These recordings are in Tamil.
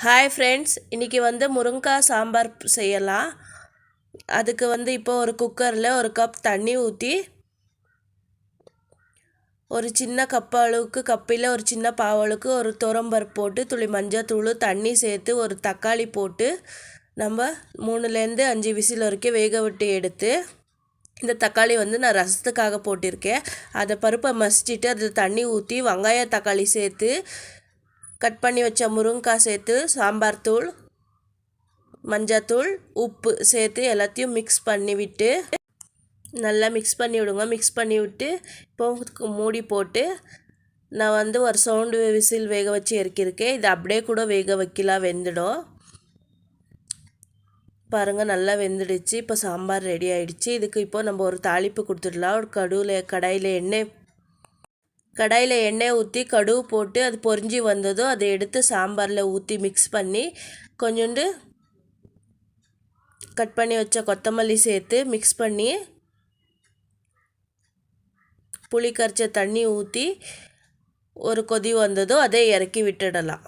ஹாய் ஃப்ரெண்ட்ஸ், இன்றைக்கி முருங்கைக்காய் சாம்பார் செய்யலாம். அதுக்கு இப்போ ஒரு குக்கரில் ஒரு கப் தண்ணி ஊற்றி ஒரு சின்ன கப் அளவுக்கு கப்பில் ஒரு சின்ன பாவளுக்கு ஒரு துவரம்பருப்பு போட்டு துளி மஞ்சத்தூள் தண்ணி சேர்த்து ஒரு தக்காளி போட்டு நம்ம 3லேருந்து 5 விசில் வரைக்கும் வேக விட்டு எடுத்து இந்த தக்காளி நான் ரசத்துக்காக போட்டிருக்கேன். அதை பருப்பை மசிச்சுட்டு அதில் தண்ணி ஊற்றி வெங்காய தக்காளி சேர்த்து கட் பண்ணி வச்ச முருங்கைக்காய் சேர்த்து சாம்பார் தூள் மஞ்சத்தூள் உப்பு சேர்த்து எல்லாத்தையும் மிக்ஸ் பண்ணி விட்டு நல்லா மிக்ஸ் பண்ணி விடுங்க. மிக்ஸ் பண்ணி விட்டு இப்போ மூடி போட்டு நான் ஒரு சவுண்டு விசில் வேக வச்சு இறக்கியிருக்கேன். இது அப்படியே கூட வேக வைக்கலாம், வெந்துடும். பாருங்கள், நல்லா வெந்துடுச்சு. இப்போ சாம்பார் ரெடி ஆகிடுச்சு. இதுக்கு இப்போ நம்ம ஒரு தாளிப்பு கொடுத்துடலாம். ஒரு கடாயில் எண்ணெய் ஊற்றி கடுகு போட்டு அது பொரிஞ்சு வந்ததும் அதை எடுத்து சாம்பாரில் ஊற்றி மிக்ஸ் பண்ணி கொஞ்சோண்டு கட் பண்ணி வச்ச கொத்தமல்லி சேர்த்து மிக்ஸ் பண்ணி புளி கரைச்ச தண்ணி ஊற்றி ஒரு கொதி வந்ததும் அதை இறக்கி விட்டுடலாம்.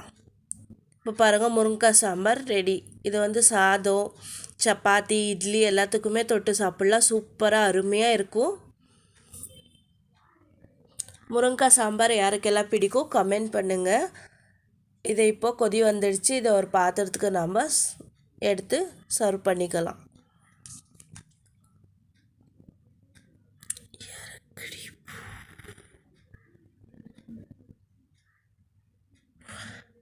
இப்போ பாருங்கள், முருங்கைக்காய் சாம்பார் ரெடி. இது சாதம், சப்பாத்தி, இட்லி எல்லாத்துக்குமே தொட்டு சாப்பிட்லாம். சூப்பராக அருமையாக இருக்கும். முருங்கைக்காய் சாம்பார் யாருக்கெல்லாம் பிடிக்கும் கமெண்ட் பண்ணுங்கள். இதை இப்போ கொதி வந்துடுச்சு. இதை ஒரு பாத்திரத்துக்கு நம்ம எடுத்து சர்வ் பண்ணிக்கலாம்.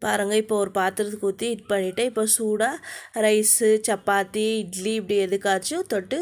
பாருங்கள், இப்போ ஒரு பாத்திரத்துக்கு ஊற்றி ஹீட் பண்ணிவிட்டு இப்போ சூடாக ரைஸு, சப்பாத்தி, இட்லி இப்படி எதுக்காச்சும் தொட்டு